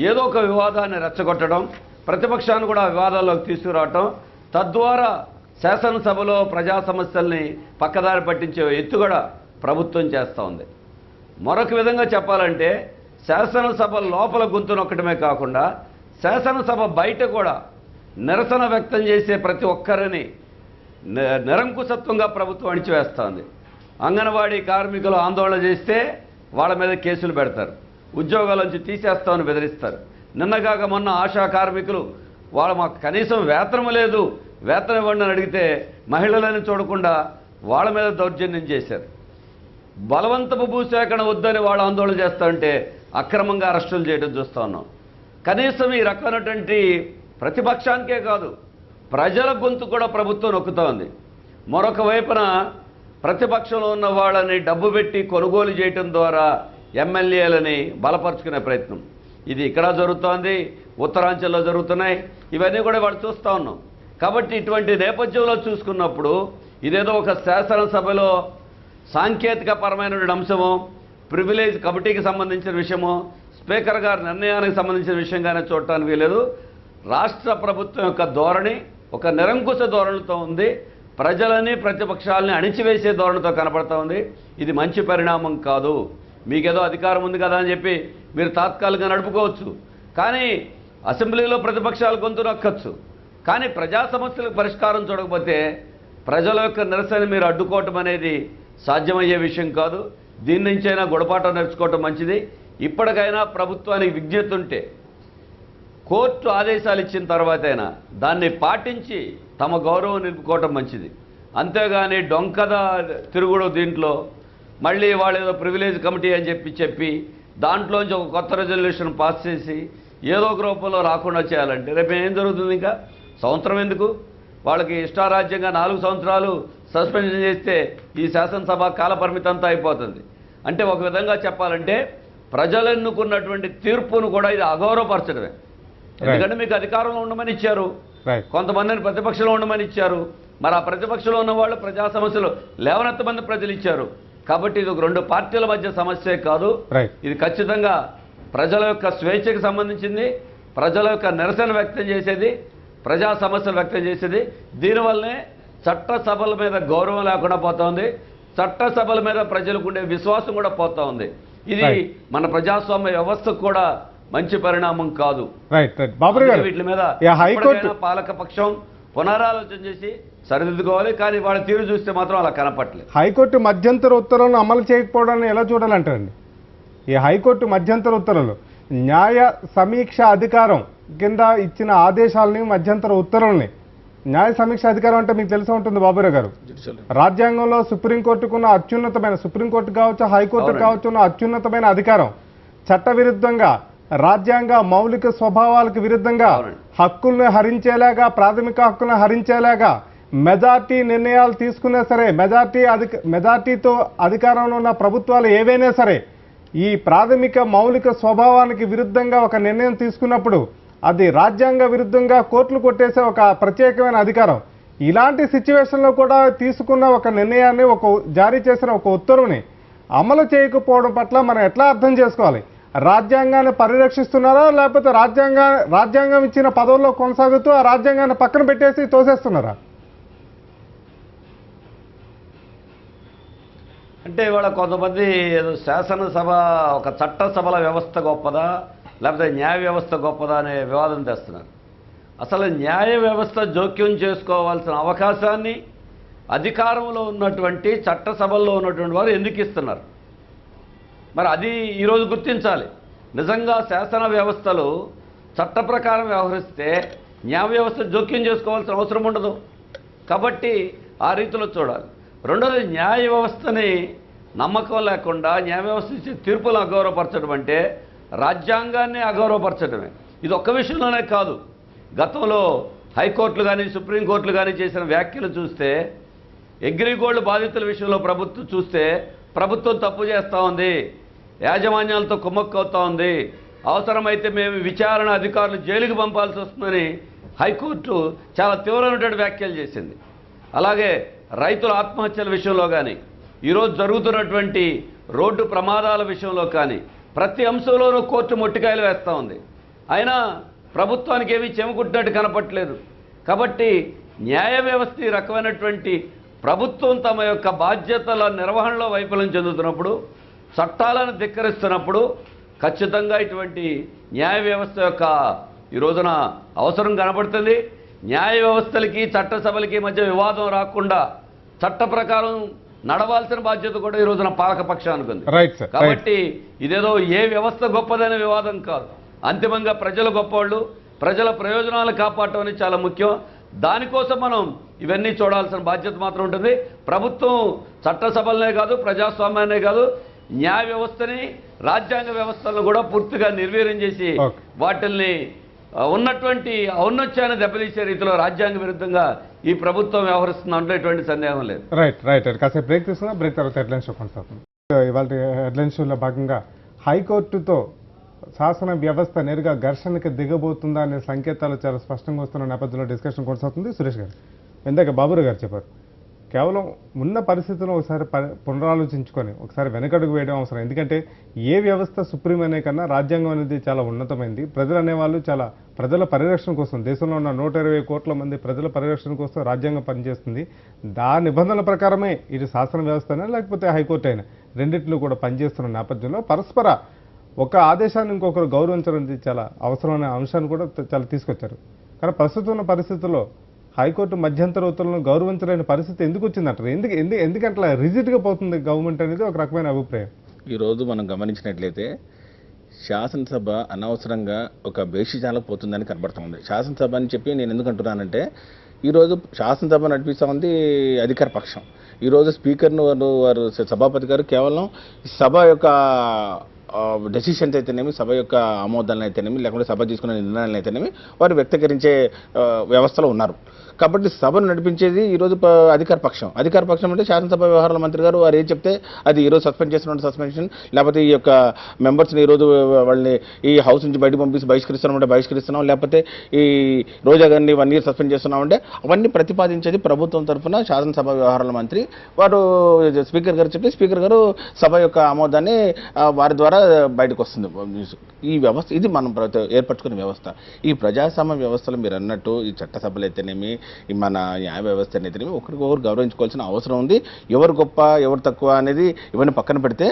ఏదో ఒక వివాదాన్ని రెచ్చగొట్టడం, ప్రతిపక్షాన్ని కూడా వివాదాల్లోకి తీసుకురావటం, తద్వారా శాసనసభలో ప్రజా సమస్యల్ని పక్కదారి పట్టించే ఎత్తుగడ ప్రభుత్వం చేస్తూ ఉంది. మరొక విధంగా చెప్పాలంటే శాసనసభ లోపల గొంతు నొక్కడమే కాకుండా శాసనసభ బయట కూడా నిరసన వ్యక్తం చేసే ప్రతి ఒక్కరిని నిరంకుశత్వంగా ప్రభుత్వం అణిచివేస్తోంది. అంగన్వాడీ కార్మికులు ఆందోళన చేస్తే వాళ్ళ మీద కేసులు పెడతారు, ఉద్యోగాల నుంచి తీసేస్తామని బెదిరిస్తారు. నిన్నగాక మొన్న ఆశా కార్మికులు మాకు కనీసం వేతనం లేదు, వేతనం ఇవ్వండి అని అడిగితే మహిళలను చూడకుండా వాళ్ళ మీద దౌర్జన్యం చేశారు. బలవంతపు భూసేకరణ వద్దని వాళ్ళు ఆందోళన చేస్తారంటే అక్రమంగా అరెస్టులు చేయడం చూస్తూ ఉన్నాం. కనీసం ఈ రకమైనటువంటి ప్రతిపక్షానికే కాదు, ప్రజల గొంతు కూడా ప్రభుత్వం నొక్కుతూ ఉంది. మరొక వైపున ప్రతిపక్షంలో ఉన్న వాళ్ళని డబ్బు పెట్టి కొనుగోలు చేయటం ద్వారా ఎమ్మెల్యేలని బలపరుచుకునే ప్రయత్నం ఇది ఇక్కడ జరుగుతోంది, ఉత్తరాంచల్లో జరుగుతున్నాయి. ఇవన్నీ కూడా వాళ్ళు చూస్తూ ఉన్నాం. కాబట్టి ఇటువంటి నేపథ్యంలో చూసుకున్నప్పుడు ఇదేదో ఒక శాసనసభలో సాంకేతిక పరమైనటువంటి అంశమో, ప్రివిలేజ్ కమిటీకి సంబంధించిన విషయమో, స్పీకర్ గారి నిర్ణయానికి సంబంధించిన విషయంగానే చూడటానికి వీలేదు. రాష్ట్ర ప్రభుత్వం యొక్క ధోరణి ఒక నిరంకుశ ధోరణితో ఉంది, ప్రజలని ప్రతిపక్షాలని అణిచివేసే ధోరణితో కనపడతా ఉంది. ఇది మంచి పరిణామం కాదు. మీకేదో అధికారం ఉంది కదా అని చెప్పి మీరు తాత్కాలికంగా నడుపుకోవచ్చు, కానీ అసెంబ్లీలో ప్రతిపక్షాలు గొంతు నొక్కచ్చు. కానీ ప్రజా సమస్యలకు పరిష్కారం చూడకపోతే ప్రజల యొక్క నిరసన మీరు అడ్డుకోవటం అనేది సాధ్యమయ్యే విషయం కాదు. దీని నుంచైనా గుణపాఠం నేర్చుకోవటం మంచిది. ఇప్పటికైనా ప్రభుత్వానికి విజ్ఞత ఉంటే కోర్టు ఆదేశాలు ఇచ్చిన తర్వాతైనా దాన్ని పాటించి తమ గౌరవం నిలుపుకోవటం మంచిది. అంతేగాని డొంకద తిరుగుడు దీంట్లో మళ్ళీ వాళ్ళు ఏదో ప్రివిలేజ్ కమిటీ అని చెప్పి దాంట్లోంచి ఒక కొత్త రెజల్యూషన్ పాస్ చేసి ఏదో ఒక రూపంలో రాకుండా చేయాలంటే రేపు ఏం జరుగుతుంది? ఇంకా సంవత్సరం ఎందుకు? వాళ్ళకి ఇష్టారాజ్యంగా 4 సంవత్సరాలు సస్పెన్షన్ చేస్తే ఈ శాసనసభ కాలపరిమితి అంతా అయిపోతుంది. అంటే ఒక విధంగా చెప్పాలంటే ప్రజలు ఎన్నుకున్నటువంటి తీర్పును కూడా ఇది అగౌరవపరచడమే. ఎందుకంటే మీకు అధికారంలో ఉండమని ఇచ్చారు, కొంతమందిని ప్రతిపక్షంలో ఉండమని ఇచ్చారు. మరి ఆ ప్రతిపక్షంలో ఉన్న వాళ్ళు ప్రజా సమస్యలు లేవనెత్తమంది ప్రజలు ఇచ్చారు. కాబట్టి ఇది 2 పార్టీల మధ్య సమస్యే కాదు, ఇది ఖచ్చితంగా ప్రజల యొక్క స్వేచ్ఛకు సంబంధించింది, ప్రజల యొక్క నిరసన వ్యక్తం చేసేది, ప్రజా సమస్యలు వ్యక్తం చేసేది. దీనివల్లనే చట్టసభల మీద గౌరవం లేకుండా పోతా ఉంది, చట్టసభల మీద ప్రజలకు ఉండే విశ్వాసం కూడా పోతా ఉంది. ఇది మన ప్రజాస్వామ్య వ్యవస్థకు కూడా మంచి పరిణామం కాదు. వీటి మీద పాలకపక్షం పునరాలోచన చేసి సరిదిద్దుకోవాలి. కానీ వాళ్ళ తీరు చూస్తే మాత్రం అలా కనపట్లేదు. హైకోర్టు మధ్యంతర ఉత్తర్వులను అమలు చేయకపోవడాన్ని ఎలా చూడాలంటారండి? ఈ హైకోర్టు మధ్యంతర ఉత్తర్వులు న్యాయ సమీక్ష అధికారం కింద ఇచ్చిన ఆదేశాలని, మధ్యంతర ఉత్తర్వుల్ని న్యాయ సమీక్ష అధికారం అంటే మీకు తెలిసే ఉంటుంది బాబురావు గారు. రాజ్యాంగంలో సుప్రీంకోర్టుకున్న అత్యున్నతమైన, సుప్రీంకోర్టు కావచ్చు, హైకోర్టు కావచ్చు, ఉన్న అత్యున్నతమైన అధికారం చట్ట విరుద్ధంగా, రాజ్యాంగ మౌలిక స్వభావాలకు విరుద్ధంగా హక్కుల్ని హరించేలాగా, ప్రాథమిక హక్కులను హరించేలాగా మెజార్టీ నిర్ణయాలు తీసుకున్నా సరే, మెజార్టీతో అధికారంలో ఉన్న ప్రభుత్వాలు ఏవైనా సరే ఈ ప్రాథమిక మౌలిక స్వభావానికి విరుద్ధంగా ఒక నిర్ణయం తీసుకున్నప్పుడు అది రాజ్యాంగ విరుద్ధంగా కోర్టులు కొట్టేసే ఒక ప్రత్యేకమైన అధికారం. ఇలాంటి సిచ్యువేషన్లో కూడా తీసుకున్న ఒక నిర్ణయాన్ని, జారీ చేసిన ఒక ఉత్తర్వుని అమలు చేయకపోవడం పట్ల మనం ఎట్లా అర్థం చేసుకోవాలి? రాజ్యాంగాన్ని పరిరక్షిస్తున్నారా, లేకపోతే రాజ్యాంగం ఇచ్చిన పదవుల్లో కొనసాగుతూ ఆ రాజ్యాంగాన్ని పక్కన పెట్టేసి తోసేస్తున్నారా? అంటే ఇవాళ కొంతమంది ఏదో శాసనసభ, ఒక చట్టసభల వ్యవస్థ గొప్పదా లేకపోతే న్యాయ వ్యవస్థ గొప్పదా అనే వివాదం తెస్తున్నారు. అసలు న్యాయ వ్యవస్థ జోక్యం చేసుకోవాల్సిన అవకాశాన్ని అధికారంలో ఉన్నటువంటి చట్టసభల్లో ఉన్నటువంటి వారు ఎందుకు ఇస్తున్నారు? మరి అది ఈరోజు గుర్తించాలి. నిజంగా శాసన వ్యవస్థలు చట్ట ప్రకారం వ్యవహరిస్తే న్యాయ వ్యవస్థ జోక్యం చేసుకోవాల్సిన అవసరం ఉండదు. కాబట్టి ఆ రీతిలో చూడాలి. రెండోది, న్యాయ వ్యవస్థని నమ్మకం లేకుండా న్యాయ వ్యవస్థ ఇచ్చే తీర్పులను అగౌరవపరచడం అంటే రాజ్యాంగాన్ని అగౌరవపరచడమే. ఇది ఒక్క విషయంలోనే కాదు. గతంలో హైకోర్టులు కానీ సుప్రీంకోర్టులు కానీ చేసిన వ్యాఖ్యలు చూస్తే, అగ్రిగోల్డ్ బాధితుల విషయంలో ప్రభుత్వం తప్పు చేస్తూ ఉంది, యాజమాన్యాలతో కుమ్మక్కవుతూ ఉంది, అవసరమైతే మేము విచారణ అధికారులు జైలుకి పంపాల్సి వస్తుందని హైకోర్టు చాలా తీవ్రమైనటువంటి వ్యాఖ్యలు చేసింది. అలాగే రైతుల ఆత్మహత్యల విషయంలో కానీ, ఈరోజు జరుగుతున్నటువంటి రోడ్డు ప్రమాదాల విషయంలో కానీ ప్రతి అంశంలోనూ కోర్టు మొట్టికాయలు వేస్తూ ఉంది. అయినా ప్రభుత్వానికి ఏమీ చెమకుట్టినట్టు కనపట్లేదు. కాబట్టి న్యాయ వ్యవస్థ ఈ రకమైనటువంటి ప్రభుత్వం తమ యొక్క బాధ్యతల నిర్వహణలో వైఫల్యం చెందుతున్నప్పుడు, చట్టాలను ధిక్కరిస్తున్నప్పుడు ఖచ్చితంగా ఇటువంటి న్యాయ వ్యవస్థ యొక్క ఈ రోజున అవసరం కనబడుతుంది. న్యాయ వ్యవస్థలకి చట్టసభలకి మధ్య వివాదం రాకుండా చట్ట ప్రకారం నడవాల్సిన బాధ్యత కూడా ఈ రోజున పాలకపక్షానికి ఉంది. కాబట్టి ఇదేదో ఏ వ్యవస్థ గొప్పదనే వివాదం కాదు. అంతిమంగా ప్రజలు గొప్పవాళ్ళు, ప్రజల ప్రయోజనాలు కాపాడటం అనేది చాలా ముఖ్యం. దానికోసం మనం ఇవన్నీ చూడాల్సిన బాధ్యత మాత్రం ఉంటుంది. ప్రభుత్వం చట్టసభలనే కాదు, ప్రజాస్వామ్యాన్నే కాదు, న్యాయ వ్యవస్థని, రాజ్యాంగ వ్యవస్థలను కూడా పూర్తిగా నిర్వీర్యం చేసి వాటిల్ని ఉన్నటువంటి ఔన్నత్యాన్ని దెబ్బతీసే రీతిలో రాజ్యాంగ విరుద్ధంగా ఈ ప్రభుత్వం వ్యవహరిస్తుందంటే ఎటువంటి సందేహం లేదు. రైట్ కాసేపు బ్రేక్ తీసుకున్నా, బ్రేక్ తర్వాత హెడ్లైన్ షో కొనసాగుతుంది. ఇవాళ హెడ్లైన్ షోలో భాగంగా హైకోర్టుతో శాసన వ్యవస్థ నేరుగా ఘర్షణకి దిగబోతుందా అనే సంకేతాలు చాలా స్పష్టంగా వస్తున్న నేపథ్యంలో డిస్కషన్ కొనసాగుతుంది. సురేష్ గారు, ఇందాక బాబురావు గారు చెప్పారు, కేవలం ఉన్న పరిస్థితులను ఒకసారి పునరాలోచించుకొని ఒకసారి వెనకడుగు వేయడం అవసరం. ఎందుకంటే ఏ వ్యవస్థ సుప్రీం అనే కన్నా రాజ్యాంగం అనేది చాలా ఉన్నతమైంది. ప్రజలు అనేవాళ్ళు చాలా ప్రజల పరిరక్షణ కోసం, దేశంలో ఉన్న 120 కోట్ల మంది ప్రజల పరిరక్షణ కోసం రాజ్యాంగం పనిచేస్తుంది. నిబంధనల ప్రకారమే ఇది శాసన వ్యవస్థ అయినా లేకపోతే హైకోర్టు అయినా రెండింటిలో కూడా పనిచేస్తున్న నేపథ్యంలో పరస్పర ఒక ఆదేశాన్ని ఇంకొకరు గౌరవించడం చాలా అవసరమైన అంశాన్ని కూడా చాలా తీసుకొచ్చారు. కానీ ప్రస్తుతం ఉన్న పరిస్థితుల్లో హైకోర్టు మధ్యంతర ఉత్తర్వులను గౌరవించలేని పరిస్థితి ఎందుకు వచ్చిందంటారు? ఎందుకంటే రిజిడ్గా పోతుంది గవర్నమెంట్ అనేది ఒక రకమైన అభిప్రాయం. ఈరోజు మనం గమనించినట్లయితే శాసనసభ అనవసరంగా ఒక బేషిజాలకు పోతుందని కనబడుతుంది. శాసనసభ అని చెప్పి నేను ఎందుకు అంటున్నానంటే, ఈరోజు శాసనసభ నడిపిస్తూ ఉంది అధికార పక్షం. ఈరోజు స్పీకర్ను వారు సభాపతి గారు కేవలం సభ యొక్క డెసిషన్స్ అయితేనేమి, సభ యొక్క ఆమోదాలను అయితేనేమి, లేకుంటే సభ తీసుకునే నిర్ణయాలను అయితేనేమి వారు వ్యక్తీకరించే వ్యవస్థలో ఉన్నారు. కాబట్టి సభను నడిపించేది ఈరోజు అధికార పక్షం అంటే శాసనసభ వ్యవహారాల మంత్రి గారు వారు ఏం చెప్తే అది ఈరోజు సస్పెండ్ చేస్తున్న సస్పెన్షన్, లేకపోతే ఈ యొక్క మెంబర్స్ని ఈరోజు వాళ్ళని ఈ హౌస్ నుంచి బయటకు పంపిస్తే బహిష్కరిస్తున్నాం, లేకపోతే ఈ రోజా గారిని 1 year సస్పెండ్ చేస్తున్నామంటే అవన్నీ ప్రతిపాదించేది ప్రభుత్వం తరఫున శాసనసభ వ్యవహారాల మంత్రి వారు స్పీకర్ గారు చెప్తే స్పీకర్ గారు సభ యొక్క ఆమోదాన్ని వారి ద్వారా బయటకు వస్తుంది ఈ వ్యవస్థ. ఇది మనం ఏర్పరచుకునే వ్యవస్థ. ఈ ప్రజాస్వామ్య వ్యవస్థలో మీరు అన్నట్టు ఈ చట్టసభలు అయితేనేమి, మన న్యాయ వ్యవస్థ అయితేనేమి ఒకరికొకరు గౌరవించుకోవాల్సిన అవసరం ఉంది. ఎవరు గొప్ప ఎవరు తక్కువ అనేది ఇవన్నీ పక్కన పెడితే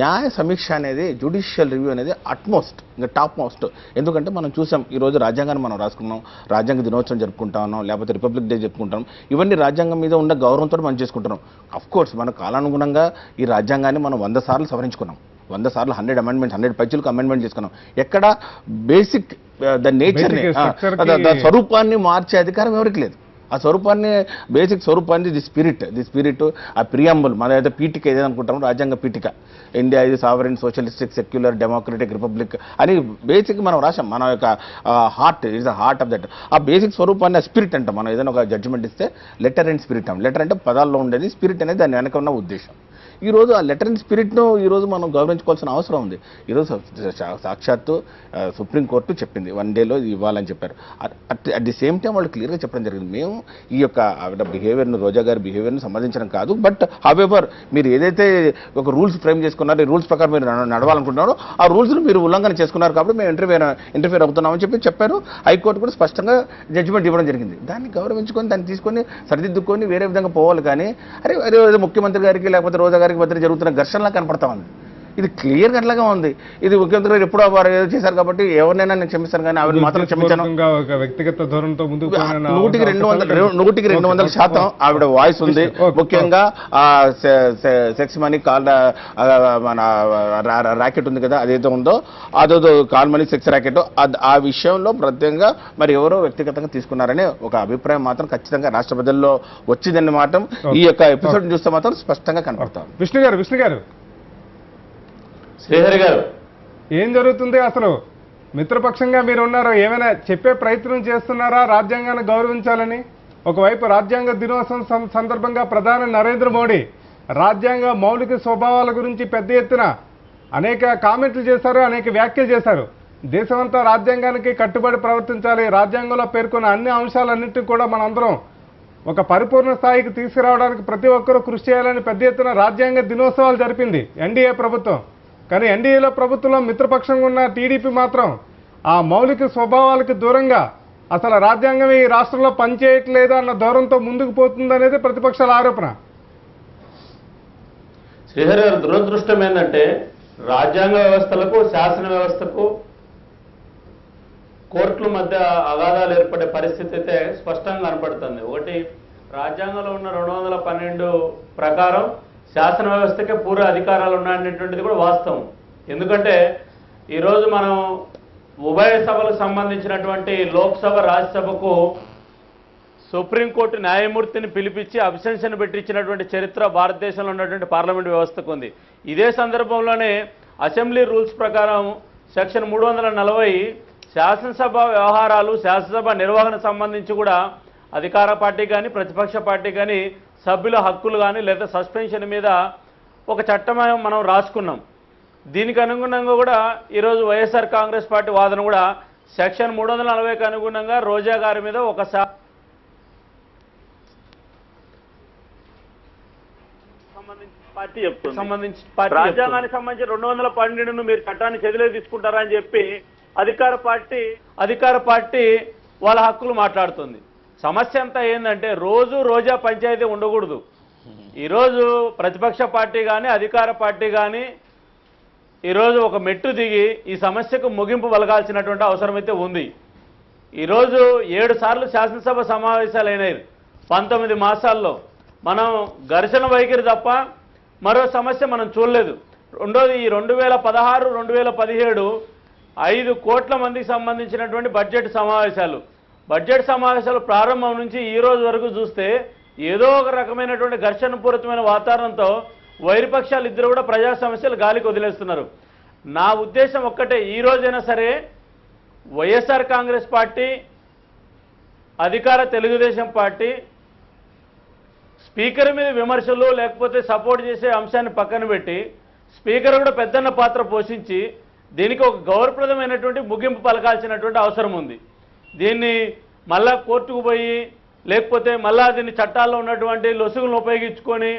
న్యాయ సమీక్ష అనేది, జ్యుడిషియల్ రివ్యూ అనేది అట్మోస్ట్, ఇంకా టాప్ మోస్ట్. ఎందుకంటే మనం చూసాం ఈరోజు రాజ్యాంగాన్ని మనం రాసుకున్నాం, రాజ్యాంగ దినోత్సవం జరుపుకుంటా ఉన్నాం, లేకపోతే రిపబ్లిక్ డే జరుపుకుంటాం. ఇవన్నీ రాజ్యాంగం మీద ఉన్న గౌరవంతో మనం చేసుకుంటున్నాం. అఫ్కోర్స్ మన కాలానుగుణంగా ఈ రాజ్యాంగాన్ని మనం 100 సార్లు సవరించుకున్నాం. 100 సార్లు 100 అమెండ్మెంట్స్ 100 పైచులకు అమెండ్మెంట్ చేసుకున్నాం. ఎక్కడ బేసిక్ ద నేచర్ని స్వరూపాన్ని మార్చే అధికారం ఎవరికి లేదు. ఆ స్వరూపాన్ని బేసిక్ స్వరూపాన్ని ది స్పిరిట్ ఆ ప్రియాంబుల్ మన ఏదైతే పీఠిక ఏదైతే అనుకుంటామో రాజ్యాంగ పీఠిక ఇండియా ఇది sovereign socialistic secular democratic republic అని బేసిక్ మనం రాసాం. మన యొక్క heart is the heart of that. ఆ బేసిక్ స్వరూపాన్ని ఆ స్పిరిట్ అంటాం. మనం ఏదైనా ఒక జడ్జిమెంట్ ఇస్తే లెటర్ అండ్ స్పిరిట్ అంటాం. లెటర్ అంటే పదాల్లో ఉండేది, స్పిరిట్ అనేది దాని వెనక ఉన్న ఉద్దేశం. ఈరోజు ఆ లెటర్ అండ్ స్పిరిట్ను ఈరోజు మనం గౌరవించుకోవాల్సిన అవసరం ఉంది. ఈరోజు సాక్షాత్తు సుప్రీంకోర్టు చెప్పింది 1 డేలో ఇవ్వాలని చెప్పారు. అట్ ది సేమ్ టైం వాళ్ళు క్లియర్గా చెప్పడం జరిగింది. మేము ఈ యొక్క ఆవిడ బిహేవియర్ను రోజా గారి బిహేవియర్ను సంబంధించడం కాదు, బట్ హవెవర్ మీరు ఏదైతే ఒక రూల్స్ ఫ్రేమ్ చేసుకున్నారో ఈ రూల్స్ ప్రకారం మీరు నడవాలనుకుంటున్నారో ఆ రూల్స్ను మీరు ఉల్లంఘన చేసుకున్నారు కాబట్టి మేము ఇంటర్ఫియర్ అవుతున్నామని చెప్పారు. హైకోర్టు కూడా స్పష్టంగా జడ్జిమెంట్ ఇవ్వడం జరిగింది. దాన్ని గౌరవించుకొని దాన్ని తీసుకొని సరిదిద్దుకొని వేరే విధంగా పోవాలి. కానీ అరే ముఖ్యమంత్రి గారికి లేకపోతే రోజా గారికి మధ్య జరుగుతున్న ఘర్షణలా కనపడతా ఉంది. ఇది క్లియర్ అట్లాగా ఉంది. ఇది ముఖ్యమంత్రి గారు ఎప్పుడో వారు ఏదో చేశారు కాబట్టి ఎవరినైనా నేను క్షమిస్తాను, కానీ ఆవిడ మాత్రం క్షమించాను. వ్యక్తిగత ధోరణితో ముందుకు 200% ఆవిడ వాయిస్ ఉంది. ముఖ్యంగా సెక్స్ మనీ కాల్ మన ర్యాకెట్ ఉంది కదా, అదైతే ఉందో అదో కాల్ మనీ సెక్స్ ర్యాకెట్, ఆ విషయంలో ప్రత్యేకంగా మరి ఎవరో వ్యక్తిగతంగా తీసుకున్నారనే ఒక అభిప్రాయం మాత్రం ఖచ్చితంగా రాష్ట్ర ప్రజల్లో వచ్చిందని మాత్రం ఈ యొక్క ఎపిసోడ్ చూస్తే మాత్రం స్పష్టంగా కనపడతాం. విష్ణు గారు శ్రీహరి గారు, ఏం జరుగుతుంది అసలు? మిత్రపక్షంగా మీరు ఉన్నారు, ఏమైనా చెప్పే ప్రయత్నం చేస్తున్నారా రాజ్యాంగాన్ని గౌరవించాలని? ఒకవైపు రాజ్యాంగ దినోత్సవం సందర్భంగా ప్రధాని నరేంద్ర మోడీ రాజ్యాంగ మౌలిక స్వభావాల గురించి పెద్ద ఎత్తున అనేక కామెంట్లు చేశారు, అనేక వ్యాఖ్యలు చేశారు. దేశమంతా రాజ్యాంగానికి కట్టుబడి ప్రవర్తించాలి, రాజ్యాంగంలో పేర్కొన్న అన్ని అంశాలన్నింటినీ కూడా మనందరం ఒక పరిపూర్ణ స్థాయికి తీసుకురావడానికి ప్రతి ఒక్కరూ కృషి చేయాలని పెద్ద ఎత్తున రాజ్యాంగ దినోత్సవాలు జరిపింది ఎన్డీఏ ప్రభుత్వం. కానీ ఎన్డీఏలో ప్రభుత్వంలో మిత్రపక్షంగా ఉన్న టీడీపీ మాత్రం ఆ మౌలిక స్వభావాలకు దూరంగా అసలు రాజ్యాంగం ఈ రాష్ట్రంలో పనిచేయట్లేదు అన్న దూరంతో ముందుకు పోతుందనేది ప్రతిపక్షాల ఆరోపణ. శ్రీహరి గారు, దురదృష్టం ఏంటంటే రాజ్యాంగ వ్యవస్థలకు శాసన వ్యవస్థకు కోర్టుల మధ్య అగాధాలు ఏర్పడే పరిస్థితి అయితే స్పష్టంగా కనపడుతుంది. ఒకటి, రాజ్యాంగంలో ఉన్న 212 ప్రకారం శాసన వ్యవస్థకే పూర్వ అధికారాలు ఉన్నాయనేటువంటిది కూడా వాస్తవం. ఎందుకంటే ఈరోజు మనం ఉభయ సభలకు సంబంధించినటువంటి లోక్సభ రాజ్యసభకు సుప్రీంకోర్టు న్యాయమూర్తిని పిలిపించి అబ్సెన్షన్ పెట్టించినటువంటి చరిత్ర భారతదేశంలో ఉన్నటువంటి పార్లమెంట్ వ్యవస్థకు ఉంది. ఇదే సందర్భంలోనే అసెంబ్లీ రూల్స్ ప్రకారం సెక్షన్ 340 శాసనసభ వ్యవహారాలు శాసనసభ నిర్వహణ సంబంధించి కూడా అధికార పార్టీ కానీ ప్రతిపక్ష పార్టీ కానీ సభ్యుల హక్కులు కానీ లేదా సస్పెన్షన్ మీద ఒక చట్టం మనం రాసుకున్నాం. దీనికి అనుగుణంగా కూడా ఈరోజు వైఎస్ఆర్ కాంగ్రెస్ పార్టీ వాదన కూడా సెక్షన్ 340కి అనుగుణంగా రోజా గారి మీద ఒక పార్టీ చెప్తుంది, రాజ్యాంగానికి సంబంధించి 212ను మీరు చట్టాన్ని చెదిలే తీసుకుంటారా అని చెప్పి అధికార పార్టీ వాళ్ళ హక్కులు మాట్లాడుతుంది. సమస్య అంతా ఏంటంటే రోజు రోజా పంచాయతీ ఉండకూడదు. ఈరోజు ప్రతిపక్ష పార్టీ కానీ అధికార పార్టీ కానీ ఈరోజు ఒక మెట్టు దిగి ఈ సమస్యకు ముగింపు పలకాల్సినటువంటి అవసరం అయితే ఉంది. ఈరోజు 7 సార్లు శాసనసభ సమావేశాలు అయినాయి 19 మాసాల్లో. మనం ఘర్షణ వైఖరి తప్ప మరో సమస్య మనం చూడలేదు. రెండోది, ఈ 2016, 2017 5 కోట్ల మందికి సంబంధించినటువంటి బడ్జెట్ సమావేశాలు ప్రారంభం నుంచి ఈ రోజు వరకు చూస్తే ఏదో ఒక రకమైనటువంటి ఘర్షణపూరితమైన వాతావరణంతో వైరుపక్షాలు ఇద్దరు కూడా ప్రజా సమస్యలు గాలికి వదిలేస్తున్నారు. నా ఉద్దేశం ఒక్కటే, ఈ రోజైనా సరే వైఎస్ఆర్ కాంగ్రెస్ పార్టీ అధికార తెలుగుదేశం పార్టీ స్పీకర్ మీద విమర్శలు లేకపోతే సపోర్ట్ చేసే అంశాన్ని పక్కన పెట్టి స్పీకర్ కూడా పెద్దన్న పాత్ర పోషించి దీనికి ఒక గౌరవప్రదమైనటువంటి ముగింపు పలకాల్సినటువంటి అవసరం ఉంది. దీన్ని మళ్ళా కోర్టుకు పోయి లేకపోతే మళ్ళా దీన్ని చట్టాల్లో ఉన్నటువంటి లొసుగులను ఉపయోగించుకొని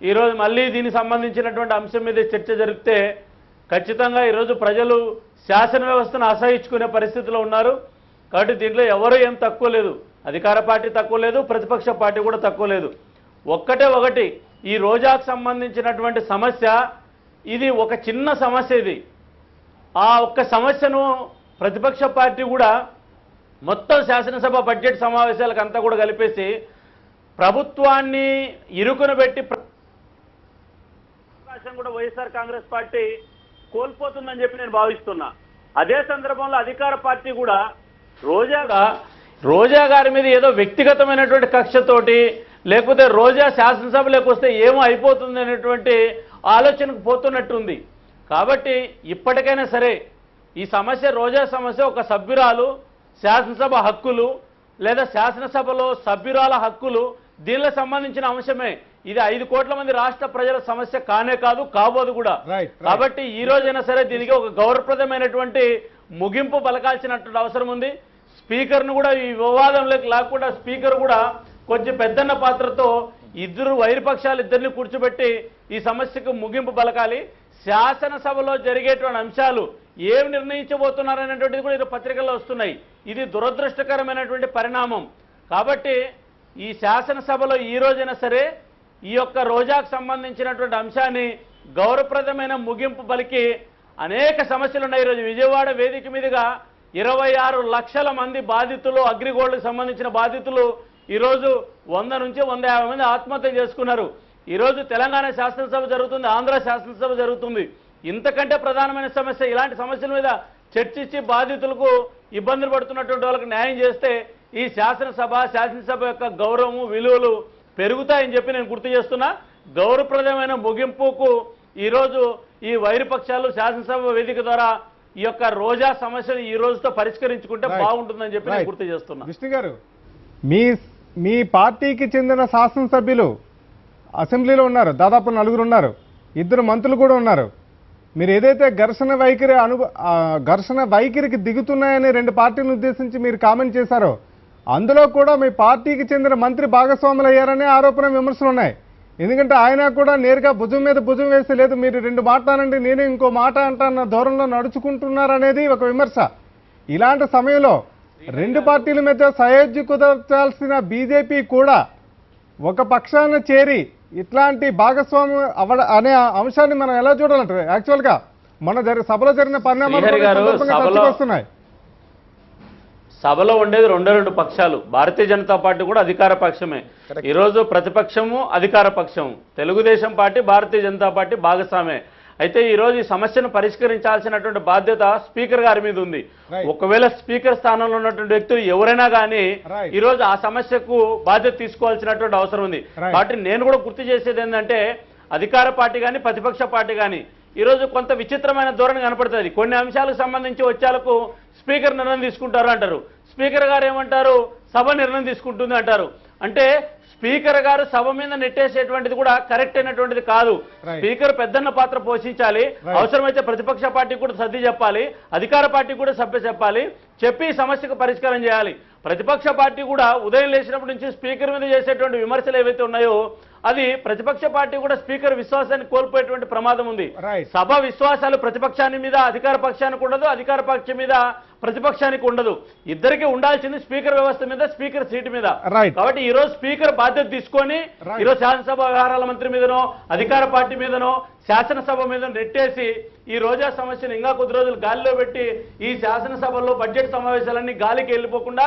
ఈరోజు మళ్ళీ దీనికి సంబంధించినటువంటి అంశం మీద చర్చ జరిగితే ఖచ్చితంగా ఈరోజు ప్రజలు శాసన వ్యవస్థను అసహించుకునే పరిస్థితిలో ఉన్నారు. కాబట్టి దీంట్లో ఎవరు ఏం తక్కువ లేదు, అధికార పార్టీ తక్కువ లేదు, ప్రతిపక్ష పార్టీ కూడా తక్కువ లేదు. ఒకటి ఈ రోజాకు సంబంధించినటువంటి సమస్య ఇది ఒక చిన్న సమస్య. ఇది ఆ ఒక్క సమస్యను ప్రతిపక్ష పార్టీ కూడా మొత్తం శాసనసభ బడ్జెట్ సమావేశాలకు అంతా కూడా కలిపేసి ప్రభుత్వాన్ని ఇరుకున పెట్టి అవకాశం కూడా వైఎస్ఆర్ కాంగ్రెస్ పార్టీ కోల్పోతుందని చెప్పి నేను భావిస్తున్నా. అదే సందర్భంలో అధికార పార్టీ కూడా రోజా గారి మీద ఏదో వ్యక్తిగతమైనటువంటి కక్షతోటి లేకపోతే రోజా శాసనసభలోకి వస్తే ఏమో అయిపోతుంది అనేటువంటి ఆలోచనకు పోతున్నట్టుంది. కాబట్టి ఇప్పటికైనా సరే ఈ సమస్య రోజా సమస్య ఒక సభ్యురాలు శాసనసభ హక్కులు లేదా శాసనసభలో సభ్యురాల హక్కులు దీనిలో సంబంధించిన అంశమే. ఇది 5 కోట్ల మంది రాష్ట్ర ప్రజల సమస్య కానే కాదు, కాబోదు కూడా. కాబట్టి ఈ రోజైనా సరే దీనికి ఒక గౌరవప్రదమైనటువంటి ముగింపు పలకాల్సినటువంటి అవసరం ఉంది. స్పీకర్ను కూడా ఈ వివాదంలోకి లేకుండా స్పీకర్ కూడా కొంచెం పెద్దన్న పాత్రతో వైరుపక్షాలు ఇద్దరిని కూర్చోబెట్టి ఈ సమస్యకు ముగింపు పలకాలి. శాసనసభలో జరిగేటువంటి అంశాలు ఏం నిర్ణయించబోతున్నారనేటువంటిది కూడా ఇది పత్రికల్లో వస్తున్నాయి. ఇది దురదృష్టకరమైనటువంటి పరిణామం. కాబట్టి ఈ శాసనసభలో ఈ రోజైనా సరే ఈ యొక్క రోజాకు సంబంధించినటువంటి అంశాన్ని గౌరవప్రదమైన ముగింపు పలికి అనేక సమస్యలు ఉన్నాయి. ఈరోజు విజయవాడ వేదిక మీదుగా 26 లక్షల మంది బాధితులు, అగ్రిగోల్డ్కి సంబంధించిన బాధితులు ఈరోజు 100 నుంచి 150 మంది ఆత్మహత్య చేసుకున్నారు. ఈరోజు తెలంగాణ శాసనసభ జరుగుతుంది, ఆంధ్ర శాసనసభ జరుగుతుంది. ఇంతకంటే ప్రధానమైన సమస్య, ఇలాంటి సమస్యల మీద చర్చించి బాధితులకు ఇబ్బందులు పడుతున్నటువంటి వాళ్ళకి న్యాయం చేస్తే ఈ శాసనసభ యొక్క గౌరవము విలువలు పెరుగుతాయని చెప్పి నేను గుర్తు చేస్తున్నా. గౌరవప్రదమైన ముగింపుకు ఈరోజు ఈ వైరుపక్షాలు శాసనసభ వేదిక ద్వారా ఈ యొక్క రోజా సమస్యను ఈ రోజుతో పరిష్కరించుకుంటే బాగుంటుందని చెప్పి నేను గుర్తు చేస్తున్నా. విష్ణు గారు, మీ పార్టీకి చెందిన శాసనసభ్యులు అసెంబ్లీలో ఉన్నారు, దాదాపు 4 ఉన్నారు, 2 మంత్రులు కూడా ఉన్నారు. మీరు ఏదైతే ఘర్షణ వైఖరికి దిగుతున్నాయని 2 పార్టీలను ఉద్దేశించి మీరు కామెంట్ చేశారో అందులో కూడా మీ పార్టీకి చెందిన మంత్రి భాగస్వాములు అయ్యారనే ఆరోపణ విమర్శలు ఉన్నాయి. ఎందుకంటే ఆయన కూడా నేరుగా భుజం మీద భుజం వేసి లేదు మీరు 2 మాట్లాడండి నేను ఇంకో మాట అంటాన్న ధోరణిలో నడుచుకుంటున్నారనేది ఒక విమర్శ. ఇలాంటి సమయంలో 2 పార్టీల మధ్య సయోధ్య కుదర్చాల్సిన బీజేపీ కూడా ఒక పక్షాన చేరి ఇట్లాంటి భాగస్వామ్యం అనే అంశాన్ని మనం ఎలా చూడాలంటారు? యాక్చువల్గా మన సభలో జరిగిన పరిణామాలు వస్తున్నాయి. సభలో ఉండేది 2 పక్షాలు. భారతీయ జనతా పార్టీ కూడా అధికార పక్షమే. ఈరోజు ప్రతిపక్షము అధికార పక్షం, తెలుగుదేశం పార్టీ భారతీయ జనతా పార్టీ భాగస్వామే. అయితే ఈరోజు ఈ సమస్యను పరిష్కరించాల్సినటువంటి బాధ్యత స్పీకర్ గారి మీద ఉంది. ఒకవేళ స్పీకర్ స్థానంలో ఉన్నటువంటి వ్యక్తులు ఎవరైనా కానీ ఈరోజు ఆ సమస్యకు బాధ్యత తీసుకోవాల్సినటువంటి అవసరం ఉంది. కాబట్టి నేను కూడా గుర్తు చేసేది ఏంటంటే అధికార పార్టీ కానీ ప్రతిపక్ష పార్టీ కానీ ఈరోజు కొంత విచిత్రమైన ధోరణి కనపడుతుంది. కొన్ని అంశాలకు సంబంధించి వచ్చేలకు స్పీకర్ నిర్ణయం తీసుకుంటారు అంటారు, స్పీకర్ గారు ఏమంటారు సభ నిర్ణయం తీసుకుంటుంది అంటారు. అంటే స్పీకర్ గారు సభ మీద నెట్టేసేటువంటిది కూడా కరెక్ట్ అయినటువంటిది కాదు. స్పీకర్ పెద్దన్న పాత్ర పోషించాలి. అవసరమైతే ప్రతిపక్ష పార్టీ కూడా సర్ది చెప్పాలి, అధికార పార్టీ కూడా సభ్య చెప్పాలి, చెప్పి ఈ సమస్యకు పరిష్కారం చేయాలి. ప్రతిపక్ష పార్టీ కూడా ఉదయం లేచినప్పటి నుంచి స్పీకర్ మీద చేసేటువంటి విమర్శలు ఏవైతే ఉన్నాయో అది ప్రతిపక్ష పార్టీ కూడా స్పీకర్ విశ్వాసాన్ని కోల్పోయేటువంటి ప్రమాదం ఉంది. సభ విశ్వాసాలు ప్రతిపక్షాన్ని మీద అధికార పక్షానికి ఉండదు, అధికార పక్షం మీద ప్రతిపక్షానికి ఉండదు. ఇద్దరికి ఉండాల్సింది స్పీకర్ వ్యవస్థ మీద, స్పీకర్ సీటు మీద. కాబట్టి ఈ రోజు స్పీకర్ బాధ్యత తీసుకొని ఈరోజు శాసనసభ వ్యవహారాల మంత్రి మీదనో అధికార పార్టీ మీదనో శాసనసభ మీద నెట్టేసి ఈ రోజా సమస్యను ఇంకా కొద్ది రోజులు గాలిలో పెట్టి ఈ శాసనసభలో బడ్జెట్ సమావేశాలన్నీ గాలికి వెళ్ళిపోకుండా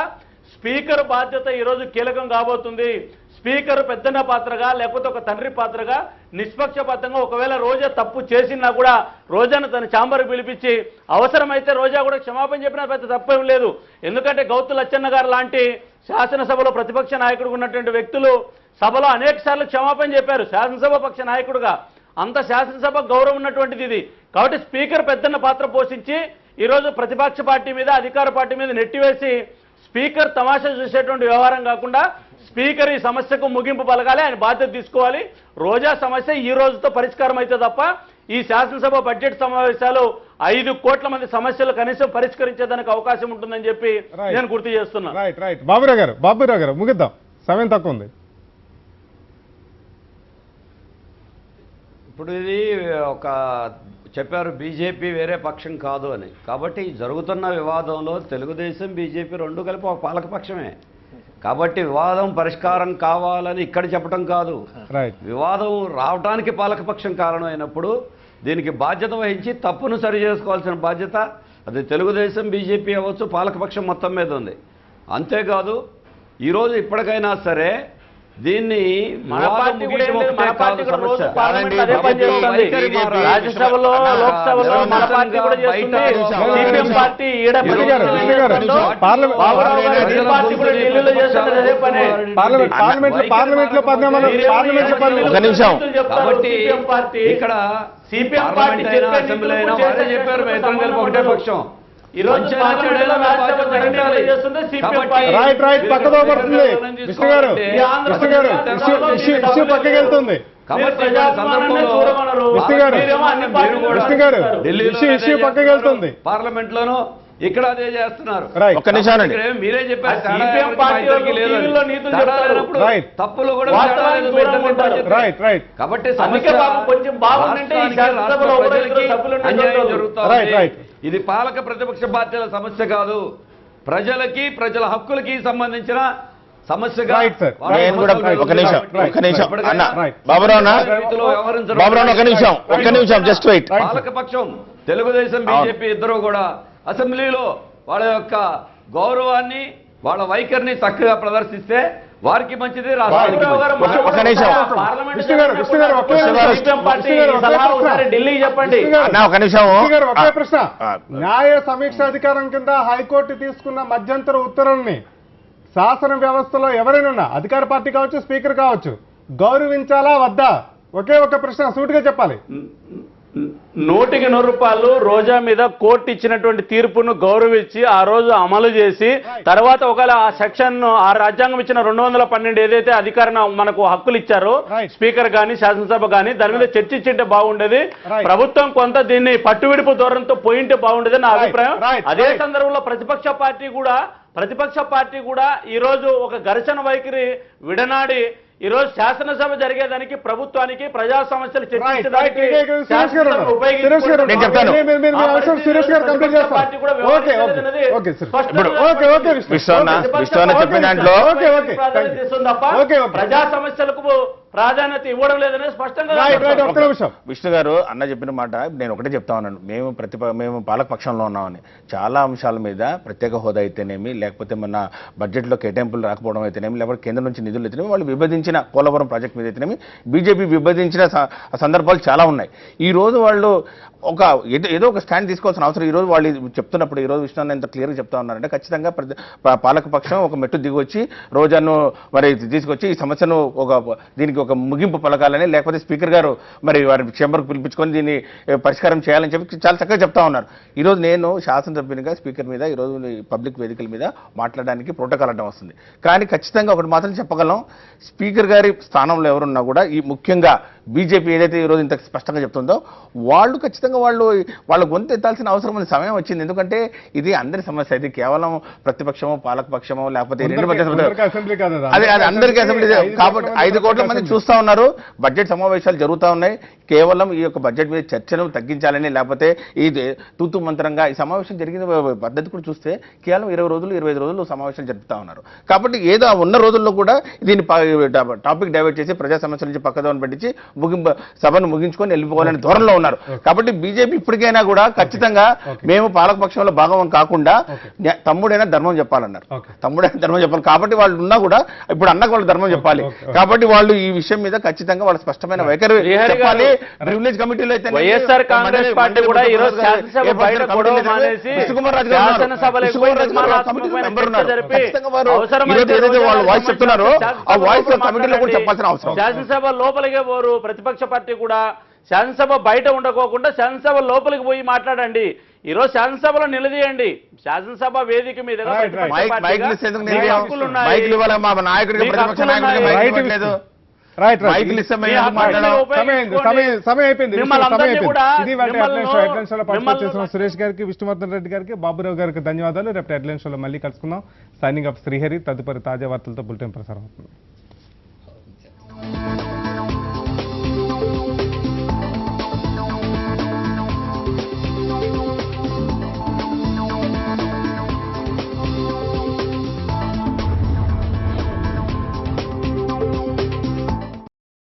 స్పీకర్ బాధ్యత ఈరోజు కీలకం కాబోతుంది. స్పీకర్ పెద్దన్న పాత్రగా లేకపోతే ఒక తండ్రి పాత్రగా నిష్పక్షపాతంగా ఒకవేళ రోజా తప్పు చేసినా కూడా రోజాను తన ఛాంబర్కి పిలిపించి అవసరమైతే రోజా కూడా క్షమాపణ చెప్పినా పెద్ద తప్పేం లేదు. ఎందుకంటే గౌతు లచ్చన్న గారు లాంటి శాసనసభలో ప్రతిపక్ష నాయకుడు ఉన్నటువంటి వ్యక్తులు సభలో అనేక సార్లు క్షమాపణ చెప్పారు శాసనసభ పక్ష నాయకుడుగా. అంత శాసనసభ గౌరవం ఉన్నటువంటిది ఇది. కాబట్టి స్పీకర్ పెద్దన్న పాత్ర పోషించి ఈరోజు ప్రతిపక్ష పార్టీ మీద అధికార పార్టీ మీద నెట్టివేసి స్పీకర్ తమాషా చూసేటువంటి వ్యవహారం కాకుండా స్పీకర్ ఈ సమస్యకు ముగింపు పలకాలి, ఆయన బాధ్యత తీసుకోవాలి. రోజా సమస్య ఈ రోజుతో పరిష్కారం అయితే తప్ప ఈ శాసనసభ బడ్జెట్ సమావేశాలు 5 కోట్ల మంది సమస్యలు కనీసం పరిష్కరించేదానికి అవకాశం ఉంటుందని చెప్పి నేను గుర్తు చేస్తున్నా. రైట్ బాబురావు గారు ముగిద్దాం, సమయం తక్కువ ఉంది. ఇప్పుడు ఇది ఒక చెప్పారు బీజేపీ వేరే పక్షం కాదు అని. కాబట్టి జరుగుతున్న వివాదంలో తెలుగుదేశం బీజేపీ 2 కలిపి ఒక పాలకపక్షమే. కాబట్టి వివాదం పరిష్కారం కావాలని ఇక్కడ చెప్పడం కాదు, వివాదం రావడానికి పాలకపక్షం కారణం అయినప్పుడు దీనికి బాధ్యత వహించి తప్పును సరి చేసుకోవాల్సిన బాధ్యత అది తెలుగుదేశం బీజేపీ అవ్వచ్చు, పాలకపక్షం మొత్తం మీద ఉంది. అంతేకాదు ఈరోజు ఇప్పటికైనా సరే దీన్ని మన వివాదం పార్టీ కూడా ముగియటం ఏం లేదు, ఒకటే మన పార్టీ కాదు కూడా రోజు సమస్య. పార్లమెంట్లో అదే పని చేస్తుంది. రాజ్యసభలో లోక్సభలో మన పార్టీ కూడా చేస్తుంది. సిపిఎం పార్టీ ఈడ విష్ణు గారు, విష్ణు గారు, పార్లమెంట్ బాబురావు గారు ఈ పార్టీ కూడా ఢిల్లీలో చేస్తున్నది అదే పని. పార్లమెంట్ లో పరిణామాలు ఒక నిమిషం. కాబట్టి సిపిఎం పార్టీ ఇక్కడ సిపిఎం పార్టీ పార్లమెంట్ అయినా చెప్పే అసెంబ్లీ నిధులు అయినా చేసే వారే చెప్పారు చర్చకు మేతం కలిపి ఒకటే సంబంధం పక్షం. ఈ రోజు పార్లమెంట్లో రాజ్యసభ జరగడం చేస్తుంది సిపిఎం పార్టీ. రైట్ పక్కదో పడుతుంది. విష్ణు గారు, విష్ణు గారు, ఇష్యూ పక్కకి వెళ్తుంది. కాబట్టి విష్ణు గారు, విష్ణు గారు, ఇష్యూ పక్కకి వెళ్తుంది. పార్లమెంట్ లోను ఇక్కడ అదే చేస్తున్నారు. రైట్. ఒక్క నిమిషం అండి. ఇక్కడ మీరే చెప్పారు ఆ CPM పార్టీ వాళ్ళు టీవీలో నీతులు చెప్తారు. రైట్. తప్పులు కూడా వాస్తవానికి దూరంగా ఉంటారు. రైట్. కాబట్టి అందుకే బాబు కొంచెం బాగుందంటే ఈ శాసనసభలో ఒకరు ఇద్దరు సభ్యులు ఉంటే అన్యాయం ఉండదు. జరుగుతుంది. రైట్. ఇది పాలక ప్రతిపక్ష పార్టీల సమస్య కాదు, ప్రజల హక్కులకి సంబంధించిన సమస్యగా రైట్ సార్. వాళ్ళ నేను కూడా సమస్యలు ఒక నిమిషం, ఎప్పటికైనా ఒక నిమిషం అన్న రైట్. బాబురావు అన్న, రీతిలో వ్యవహరించడం బాబురావు అన్న, ఒక నిమిషం జస్ట్ వెయిట్. పాలక పక్షం తెలుగుదేశం బీజేపీ ఇద్దరు కూడా అసెంబ్లీలో వాళ్ళ యొక్క గౌరవాన్ని వాళ్ళ వైఖరిని చక్కగా ప్రదర్శిస్తే వారికి మంచిది, రాష్ట్రానికి బాబురావు గారు మంచిది. ఒక నిమిషం. పార్లమెంట్ విష్ణు గారు, విష్ణు గారు, ఒకే నిమిషం. సిపిఎం పార్టీ విష్ణు గారు, ఒకే సలహా ప్రశ్న. ఒకసారి ఢిల్లీకి చెప్పండి. విష్ణు గారు, అన్న ఒక నిమిషం. విష్ణు గారు, ఒకే ప్రశ్న. ఆ. న్యాయ సమీక్ష అధికారం కింద హైకోర్టు తీసుకున్న మధ్యంతర ఉత్తర్వుల్ని శాసన వ్యవస్థలో ఎవరైనా అధికార పార్టీ కావచ్చు, స్పీకర్ కావచ్చు, గౌరవించాలా వద్దా? ఒకే ఒక ప్రశ్న సూటిగా చెప్పాలి. 100% రోజా మీద కోర్టు ఇచ్చినటువంటి తీర్పును గౌరవించి ఆ రోజు అమలు చేసి తర్వాత ఒకవేళ ఆ సెక్షన్ ఆ రాజ్యాంగం ఇచ్చిన 212 ఏదైతే అధికారం మనకు హక్కులు ఇచ్చారో Right. స్పీకర్ గాని శాసనసభ గాని దాని మీద చర్చించింటే బాగుండేది. Right. ప్రభుత్వం కొంత దీన్ని పట్టువిడుపు ధోరణితో పోయింటే బాగుండేది నా Right. అభిప్రాయం. Right. అదే Right. సందర్భంలో ప్రతిపక్ష పార్టీ కూడా ఈ రోజు ఒక ఘర్షణ వైఖరి విడనాడి ఈ రోజు శాసనసభ జరిగేదానికి ప్రభుత్వానికి ప్రజా సమస్యలు చర్చించడానికి నేను చెప్తాను. విశ్వన్న చెప్పిన దాంట్లో ప్రజా సమస్యలకు ప్రాధాన్యత ఇవ్వడం లేదనేది స్పష్టంగా విష్ణు గారు అన్న చెప్పిన మాట నేను ఒకటే చెప్తా ఉన్నాను. మేము పాలక పక్షంలో ఉన్నామని చాలా అంశాల మీద ప్రత్యేక హోదా అయితేనేమి, లేకపోతే మన బడ్జెట్లో కేటాయింపులు రాకపోవడం అయితేనేమి, లేకపోతే కేంద్రం నుంచి నిధులు అయితేనేమి, వాళ్ళు విభజించిన పోలవరం ప్రాజెక్ట్ మీద అయితేనేమి బీజేపీ విభజించిన సందర్భాలు చాలా ఉన్నాయి. ఈ రోజు వాళ్ళు ఏదో ఒక స్టాండ్ తీసుకోవాల్సిన అవసరం ఈ రోజు వాళ్ళు చెప్తున్నప్పుడు, ఈ రోజు విష్ణు ఎంత క్లియర్గా చెప్తా ఉన్నారంటే ఖచ్చితంగా పాలక పక్షం ఒక మెట్టు దిగొచ్చి రోజాను మరి తీసుకొచ్చి ఈ సమస్యను దీనికి ఒక ముగింపు పలకాలని, లేకపోతే స్పీకర్ గారు మరి వారి ఛాంబర్కు పిలిపించుకొని దీన్ని పరిష్కారం చేయాలని చెప్పి చాలా చక్కగా చెప్తా ఉన్నారు. ఈరోజు నేను శాసనసభ్యునిగా స్పీకర్ మీద ఈరోజు పబ్లిక్ వేదికల మీద మాట్లాడడానికి ప్రోటోకాల్ అడ్డం వస్తుంది. కానీ ఖచ్చితంగా ఒకటి మాత్రం చెప్పగలం, స్పీకర్ గారి స్థానంలో ఎవరున్నా కూడా ఈ ముఖ్యంగా బీజేపీ ఏదైతే ఈరోజు ఇంత స్పష్టంగా చెప్తుందో వాళ్ళు ఖచ్చితంగా వాళ్ళ గొంతు ఎత్తాల్సిన అవసరం సమయం వచ్చింది. ఎందుకంటే ఇది అందరి సమస్య, ఇది కేవలం ప్రతిపక్షమో పాలకపక్షమో లేకపోతే అదే అందరికీ అసెంబ్లీ. కాబట్టి 5 కోట్ల మంది చూస్తా ఉన్నారు, బడ్జెట్ సమావేశాలు జరుగుతూ ఉన్నాయి. కేవలం ఈ యొక్క బడ్జెట్ మీద చర్చను తగ్గించాలని, లేకపోతే ఇది తూతు మంత్రంగా ఈ సమావేశం జరిగిన పద్ధతి కూడా చూస్తే కేవలం 20 రోజులు 25 రోజులు సమావేశాలు జరుపుతా ఉన్నారు. కాబట్టి ఏదో ఉన్న రోజుల్లో కూడా దీన్ని టాపిక్ డైవర్ట్ చేసి ప్రజా సమస్యల నుంచి పక్కదోని పెట్టించి సభను ముగించుకొని వెళ్ళిపోవాలని ధోరణిలో ఉన్నారు. కాబట్టి బీజేపీ ఇప్పటికైనా కూడా ఖచ్చితంగా మేము పాలకపక్షంలో భాగం కాకుండా తమ్ముడైనా ధర్మం చెప్పాలన్నారు. తమ్ముడైనా ధర్మం చెప్పాలి. కాబట్టి వాళ్ళు ఉన్నా కూడా ఇప్పుడు అన్నకు వాళ్ళు ధర్మం చెప్పాలి. కాబట్టి వాళ్ళు ఈ విషయం మీద ఖచ్చితంగా వాళ్ళ స్పష్టమైన వైఖరి చెప్పాలి. ప్రివిలేజ్ కమిటీలో అయితే వైఎస్ఆర్ కాంగ్రెస్ పార్టీ కూడా ఈ రోజు శాసనసభ బయట గొడవ మానేసి వాళ్ళు వాయిస్ చెప్తున్నారు, ఆ వాయిస్ కమిటీలో కూడా చెప్పాల్సిన అవసరం. శాసనసభ లోపలికే పోరు ప్రతిపక్ష పార్టీ కూడా, శాసనసభ బయట ఉండకోకుండా శాసనసభ లోపలికి పోయి మాట్లాడండి. ఈ రోజు శాసనసభలో నిలదీయండి. శాసనసభ వేదిక మీద సురేష్ గారికి, విష్ణువర్ధన్ రెడ్డి గారికి, బాబురావు గారికి ధన్యవాదాలు. రేపు హెడ్లైన్ షోలో మళ్ళీ కలుసుకుందాం. Signing off Srihari. తదుపరి తాజా వార్తలతో బులెటిన్ ప్రసారం అవుతుంది.